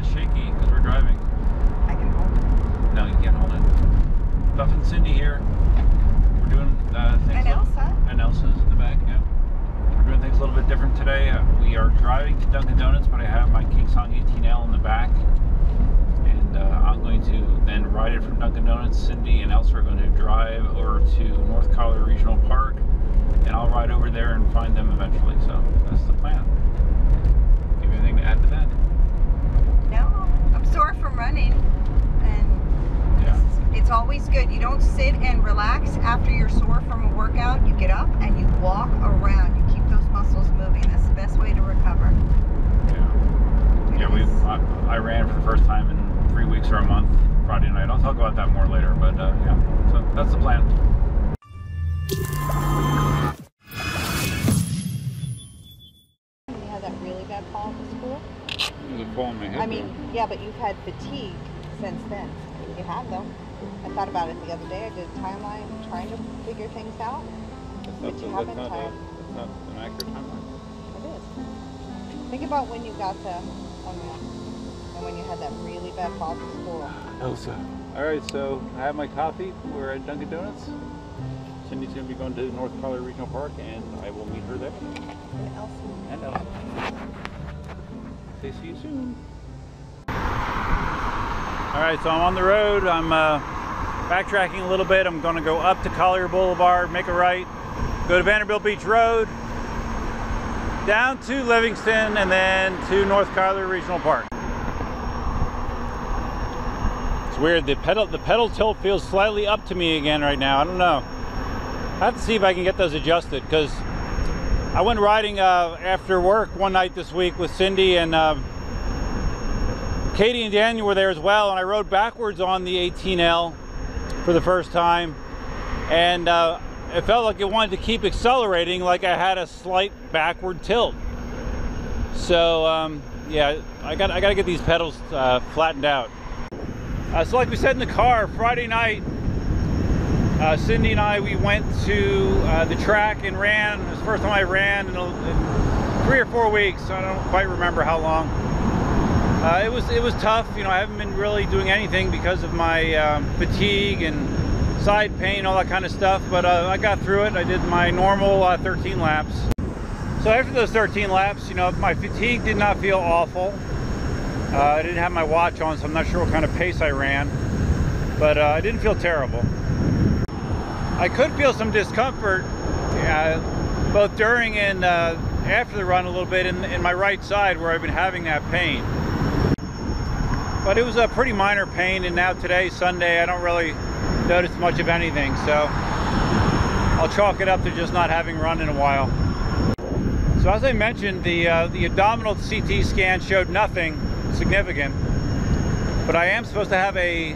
that shaky because we're driving. I can hold it. No, you can't hold it. Buff and Cindy here. We're doing things. And Elsa. And Elsa's in the back, yeah. We're doing things a little bit different today. We are driving to Dunkin' Donuts, but I have my KingSong 18L in the back. And I'm going to then ride it from Dunkin' Donuts. Cindy and Elsa are going to drive over to North Colorado Regional Park. And I'll ride over there and find them eventually. So that's the plan. Do you have anything to add to that? No, I'm sore from running, and Yeah. it's always good. You don't sit and relax after you're sore from a workout. You get up and you walk around. You keep those muscles moving. That's the best way to recover. Yeah. Yeah, I ran for the first time in 3 weeks or a month Friday night. I'll talk about that more later, but yeah, so that's the plan. You had that really bad fall at school? There's a fall in my head. I mean, yeah, but you've had fatigue since then. You have, though. I thought about it the other day. I did a timeline trying to figure things out. But you haven't that's time. not an accurate timeline. It is. Think about when you got to Unreal and when you had that really bad fall to school. Elsa. Alright, so I have my coffee. We're at Dunkin' Donuts. Cindy's going to be going to North Colorado Regional Park, and I will meet her there. And Elsa. And Elsa. Say see you soon. Alright, so I'm on the road. I'm backtracking a little bit. I'm going to go up to Collier Boulevard, make a right, go to Vanderbilt Beach Road, down to Livingston, and then to North Colorado Regional Park. It's weird. The pedal tilt feels slightly up to me again right now. I don't know. I have to see if I can get those adjusted, because I went riding after work one night this week with Cindy, and Katie and Daniel were there as well, and I rode backwards on the 18L for the first time, and it felt like it wanted to keep accelerating, like I had a slight backward tilt. So yeah, I gotta get these pedals flattened out. So like we said in the car, Friday night, Cindy and I, we went to the track and ran. It was the first time I ran in 3 or 4 weeks. I don't quite remember how long. It was tough. You know, I haven't been really doing anything because of my fatigue and side pain, all that kind of stuff. But I got through it. I did my normal 13 laps. So after those 13 laps, you know, my fatigue did not feel awful. I didn't have my watch on, so I'm not sure what kind of pace I ran. But I didn't feel terrible. I could feel some discomfort both during and after the run a little bit in my right side where I've been having that pain. But it was a pretty minor pain, and now today, Sunday, I don't really notice much of anything, so I'll chalk it up to just not having run in a while. So as I mentioned, the abdominal CT scan showed nothing significant, but I am supposed to have a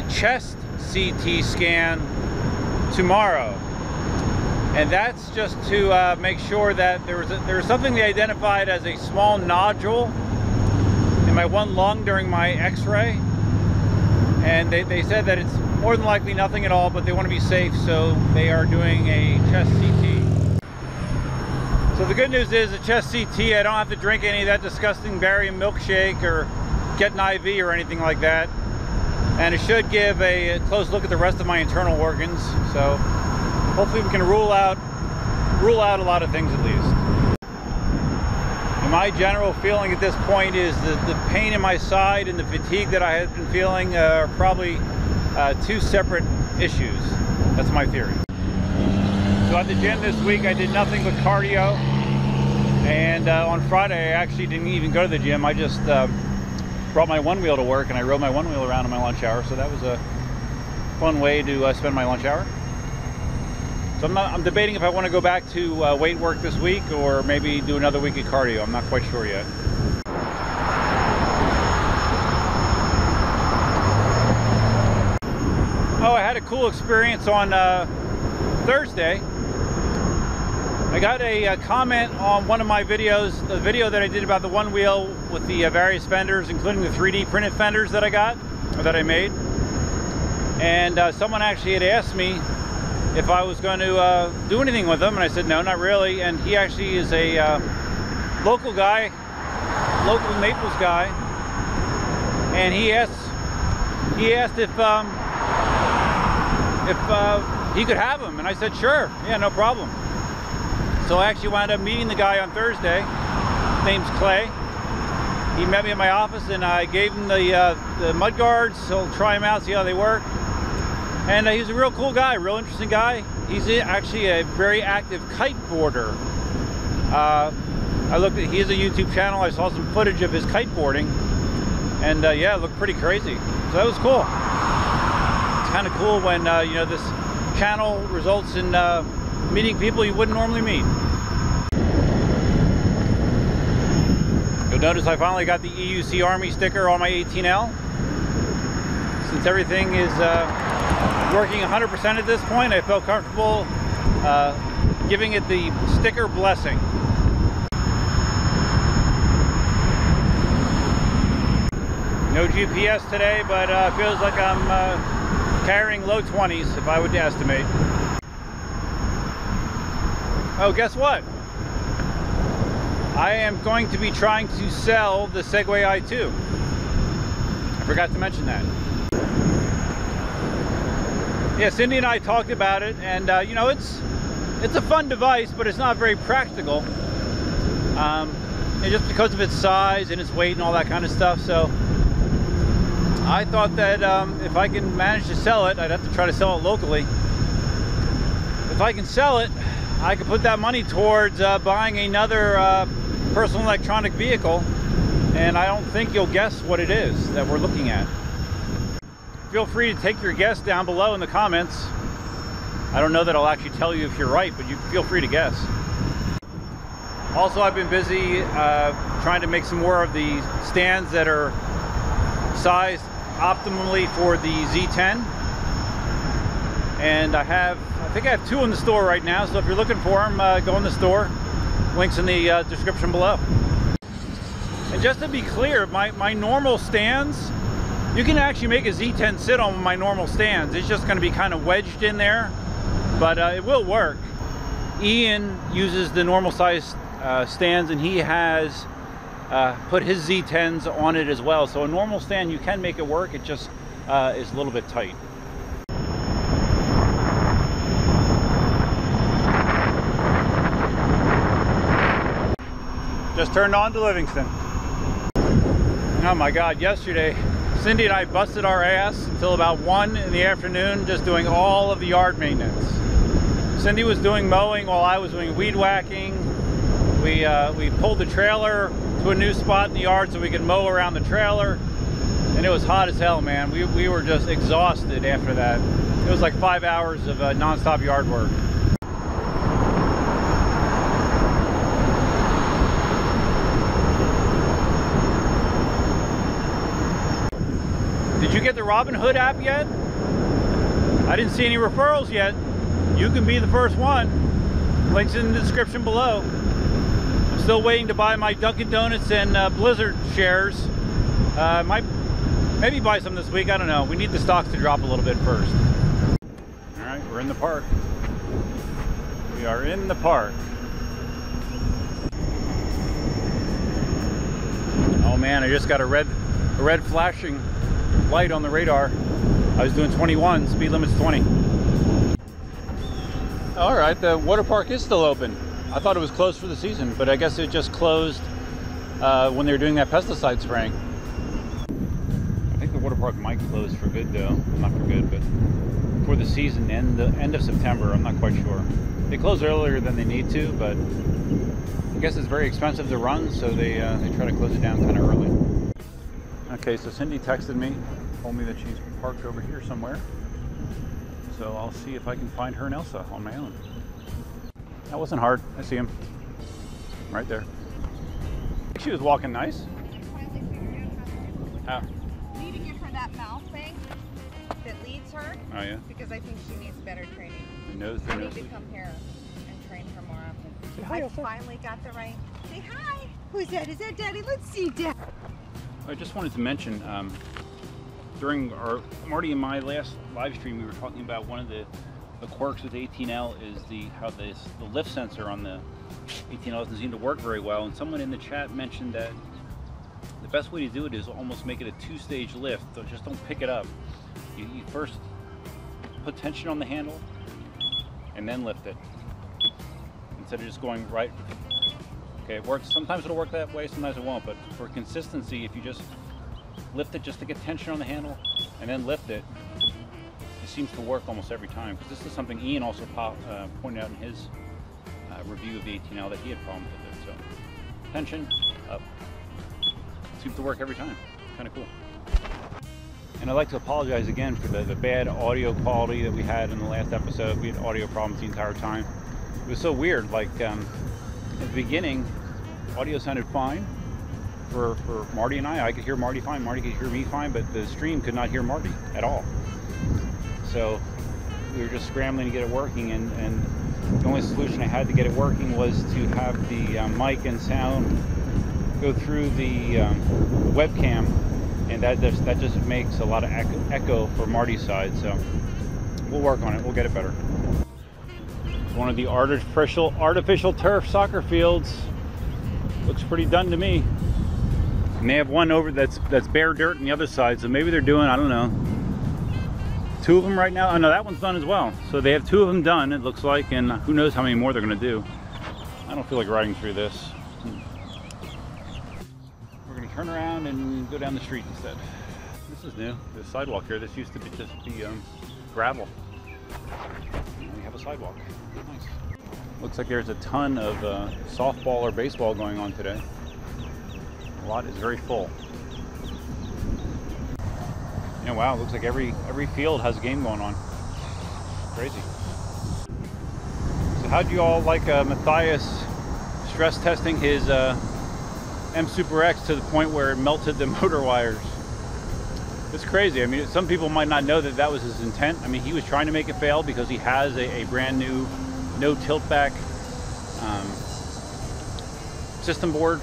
chest CT scan tomorrow, and that's just to make sure that there was something they identified as a small nodule in my one lung during my x-ray, and they said that it's more than likely nothing at all, but they want to be safe, so they are doing a chest CT. So the good news is the chest CT, I don't have to drink any of that disgusting barium milkshake or get an IV or anything like that. And it should give a close look at the rest of my internal organs. So hopefully we can rule out a lot of things at least. And my general feeling at this point is that the pain in my side and the fatigue that I have been feeling are probably two separate issues. That's my theory. So at the gym this week, I did nothing but cardio. And on Friday, I actually didn't even go to the gym. I just brought my one wheel to work, and I rode my one wheel around in my lunch hour, so that was a fun way to spend my lunch hour. So I'm debating if I want to go back to weight work this week, or maybe do another week of cardio. I'm not quite sure yet. Oh, I had a cool experience on Thursday. I got a comment on one of my videos, the video that I did about the one wheel with the various fenders, including the 3D printed fenders that I got, or that I made. And someone actually had asked me if I was going to do anything with them, and I said no, not really. And he actually is a local guy, local Naples guy, and he asked if he could have them, and I said sure, yeah, no problem. So I actually wound up meeting the guy on Thursday. His name's Clay. He met me in my office, and I gave him the mud guards. So he'll try them out, see how they work. And he's a real cool guy, real interesting guy. He's actually a very active kiteboarder. He has a YouTube channel. I saw some footage of his kiteboarding, and yeah, it looked pretty crazy. So that was cool. It's kind of cool when you know, this channel results in meeting people you wouldn't normally meet. You'll notice I finally got the EUC Army sticker on my 18L. Since everything is working 100% at this point, I felt comfortable giving it the sticker blessing. No GPS today, but feels like I'm carrying low 20s if I would estimate. Oh, guess what? I am going to be trying to sell the Segway i2. I forgot to mention that. Yeah, Cindy and I talked about it, and you know, it's a fun device, but it's not very practical. And just because of its size and its weight and all that kind of stuff. So I thought that if I can manage to sell it, I'd have to try to sell it locally. If I can sell it, I could put that money towards buying another personal electronic vehicle, and I don't think you'll guess what it is that we're looking at. Feel free to take your guess down below in the comments. I don't know that I'll actually tell you if you're right, but you feel free to guess. Also, I've been busy trying to make some more of the stands that are sized optimally for the Z10, and I think I have 2 in the store right now, so if you're looking for them, go in the store. Links in the description below. And just to be clear, my normal stands, you can actually make a Z10 sit on my normal stands. It's just going to be kind of wedged in there, but it will work. Ian uses the normal size stands, and he has put his Z10s on it as well. So a normal stand, you can make it work. It just is a little bit tight. Just turned on to Livingston. Oh my God, yesterday, Cindy and I busted our ass until about 1 in the afternoon just doing all of the yard maintenance. Cindy was doing mowing while I was doing weed whacking. We pulled the trailer to a new spot in the yard so we could mow around the trailer. And it was hot as hell, man. We were just exhausted after that. It was like 5 hours of non-stop yard work. Did you get the Robinhood app yet? I didn't see any referrals yet. You can be the first one. Links in the description below. I'm still waiting to buy my Dunkin' Donuts and Blizzard shares. Maybe buy some this week, I don't know. We need the stocks to drop a little bit first. All right, we're in the park. We are in the park. Oh man, I just got a red flashing light on the radar. I was doing 21, speed limit's 20. All right, the water park is still open. I thought it was closed for the season, but I guess it just closed when they were doing that pesticide spraying. I think the water park might close for good though. Not for good, but for the season and the end of September. I'm not quite sure. They close earlier than they need to, but I guess it's very expensive to run, so they try to close it down kind of early. Okay, so Cindy texted me, told me that she's parked over here somewhere. So I'll see if I can find her and Elsa on my own. That wasn't hard. I see him. Right there. She was walking nice. How? You need to give her that mouth thing that leads her. Oh yeah? Because I think she needs better training. The nose, I need to come here and train her more often. Say hi, Elsa. I finally got the right. Say hi. Who's that? Is that Daddy? Let's see Dad. I just wanted to mention, during Marty and my last live stream, we were talking about one of the quirks with the 18L is how the lift sensor on the 18L doesn't seem to work very well. And someone in the chat mentioned that the best way to do it is almost make it a two-stage lift. So just don't pick it up. You first put tension on the handle and then lift it, instead of just going right. Okay, it works. Sometimes it'll work that way, sometimes it won't, but for consistency, if you just lift it just to get tension on the handle and then lift it, it seems to work almost every time. Because this is something Ian also pointed out in his review of the 18L, that he had problems with it. So tension, up. Seems to work every time. Kind of cool. And I'd like to apologize again for the bad audio quality that we had in the last episode. We had audio problems the entire time. It was so weird. Like at the beginning, audio sounded fine for Marty and I. I could hear Marty fine. Marty could hear me fine, but the stream could not hear Marty at all. So we were just scrambling to get it working, and the only solution I had to get it working was to have the mic and sound go through the webcam, and that just makes a lot of echo for Marty's side. So we'll work on it. We'll get it better. One of the artificial turf soccer fields. Looks pretty done to me. And they have one over that's bare dirt on the other side, so maybe they're doing, I don't know, 2 of them right now. Oh no, that one's done as well. So they have 2 of them done, it looks like, and who knows how many more they're going to do. I don't feel like riding through this. We're going to turn around and go down the street instead. This is new. The sidewalk here. This used to just be gravel. And we have a sidewalk. Nice. Looks like there's a ton of softball or baseball going on today. The lot is very full. Yeah, wow, looks like every field has a game going on. Crazy. So how'd you all like Matthias stress testing his M Super X to the point where it melted the motor wires? It's crazy. I mean, some people might not know that that was his intent. I mean, he was trying to make it fail because he has a brand new no tilt back system board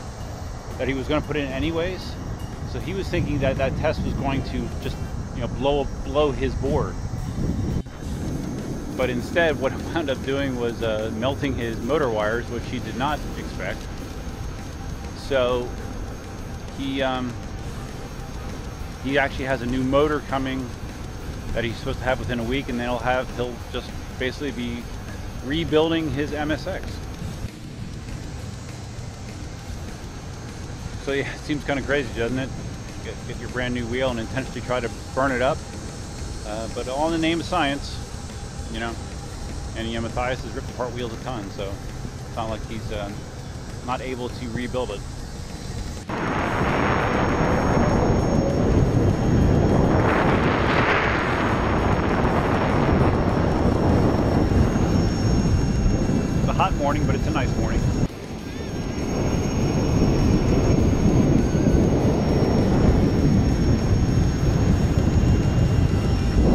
that he was going to put in anyways. So he was thinking that that test was going to just, you know, blow his board. But instead, what it wound up doing was melting his motor wires, which he did not expect. So he actually has a new motor coming that he's supposed to have within a week, and then he'll just basically be rebuilding his MSX. So yeah, it seems kind of crazy, doesn't it? Get your brand new wheel and intentionally try to burn it up, but all in the name of science, you know. And you know, Matthias has ripped apart wheels a ton, so it's not like he's not able to rebuild it. It's a hot morning, but it's a nice morning.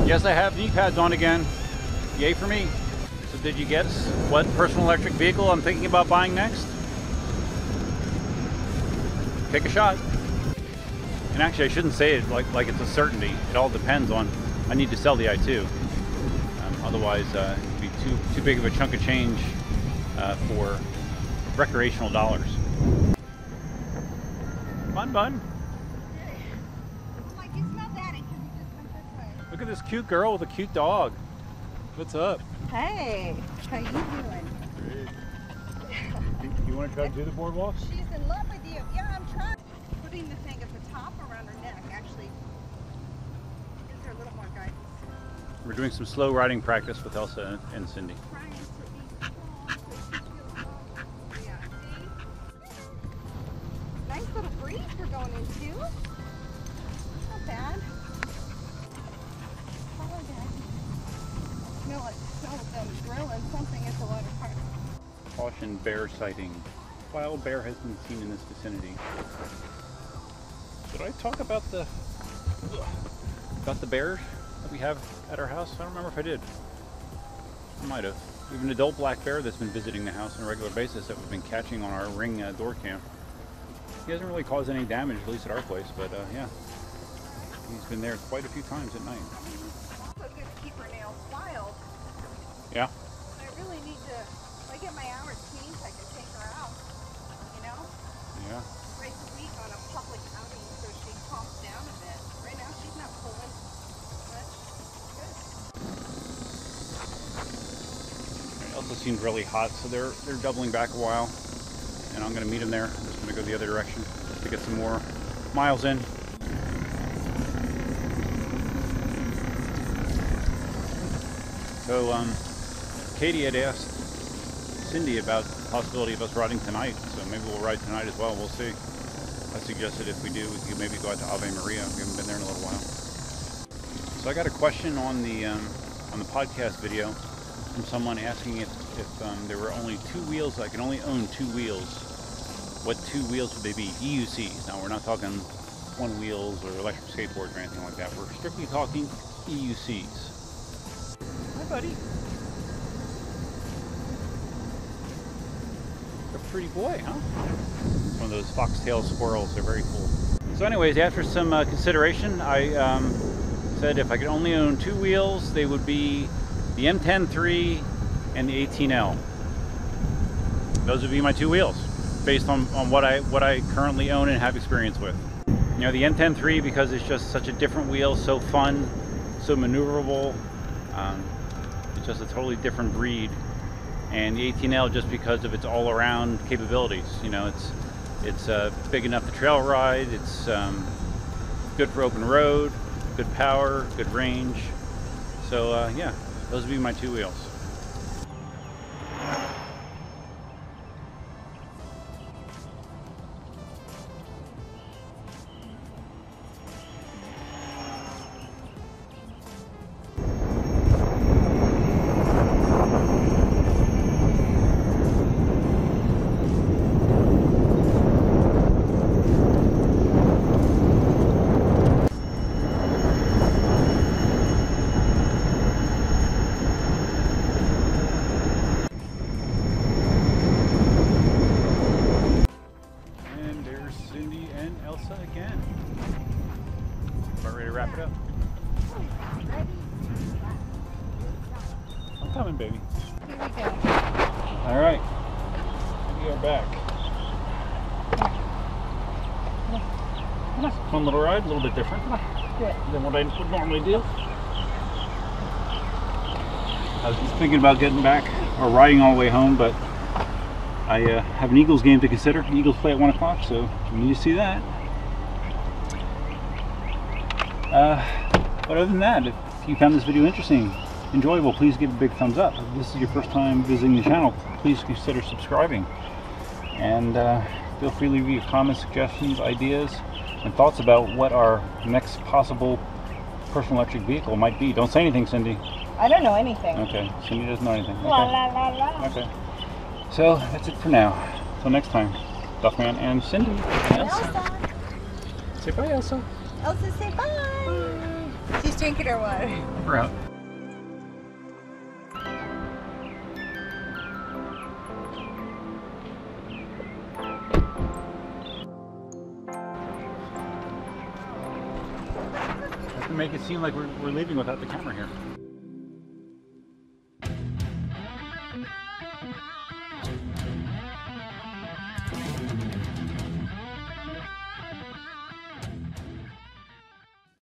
Yes, I have knee pads on again. Yay for me. So did you guess what personal electric vehicle I'm thinking about buying next? Take a shot. And actually, I shouldn't say it like it's a certainty. It all depends on, I need to sell the i2. Otherwise, it would be too big of a chunk of change for recreational dollars. Fun bun. Look at this cute girl with a cute dog. What's up? Hey, how you doing? Great. You want to try to do the boardwalk? She's in love with you. Yeah, I'm trying. Putting the thing at the top around her neck actually gives her a little more guidance. We're doing some slow riding practice with Elsa and Cindy. Trying to be strong so she feels yeah, see? Nice little breeze we're going into. Not bad. Smell them grilling something at the water park. Caution, bear sighting. Wild bear has been seen in this vicinity. Did I talk about the bears that we have at our house? I don't remember if I did. I might have. We have an adult black bear that's been visiting the house on a regular basis that we've been catching on our ring door cam. He hasn't really caused any damage, at least at our place, but yeah. He's been there quite a few times at night. Also good to keep her nails wild. Yeah. I really need to, if I get my hours changed, I can take her out, you know? Yeah. Race a week on a public Aqua seemed really hot, so they're doubling back a while, and I'm gonna meet them there. I'm just gonna go the other direction to get some more miles in. So Katie had asked Cindy about the possibility of us riding tonight, so maybe we'll ride tonight as well. We'll see. I suggested if we do, we could maybe go out to Ave Maria. We haven't been there in a little while. So I got a question on the podcast video from someone asking if there were only two wheels. I can only own two wheels. What two wheels would they be? EUCs. Now we're not talking one wheels or electric skateboards or anything like that. We're strictly talking EUCs. Hi, buddy. A pretty boy, huh? One of those foxtail squirrels. They're very cool. So anyways, after some consideration, I said if I could only own two wheels, they would be the M10-3 and the 18L. Those would be my two wheels, based on what I currently own and have experience with. You know, the M10-3 because it's just such a different wheel, so fun, so maneuverable. It's just a totally different breed. And the 18L just because of its all-around capabilities. You know, it's big enough to trail ride. It's good for open road, good power, good range. So yeah, those would be my two wheels. Again. About ready to wrap it up? I'm coming, baby. Here we go. All right. We are back. Fun little ride, a little bit different than what I would normally do. I was just thinking about getting back or riding all the way home, but I have an Eagles game to consider. The Eagles play at 1 o'clock, so we need to see that. But other than that, if you found this video interesting, enjoyable, please give it a big thumbs up. If this is your first time visiting the channel, please consider subscribing. And feel free to leave your comments, suggestions, ideas, and thoughts about what our next possible personal electric vehicle might be. Don't say anything, Cindy. I don't know anything. Okay, Cindy doesn't know anything. Okay. La la la la. Okay. So that's it for now. Till next time, Duffman and Cindy. And Elsa. Say bye, Elsa. Elsa, say bye. She's drinking her water. We're out. I have to make it seem like we're leaving without the camera here.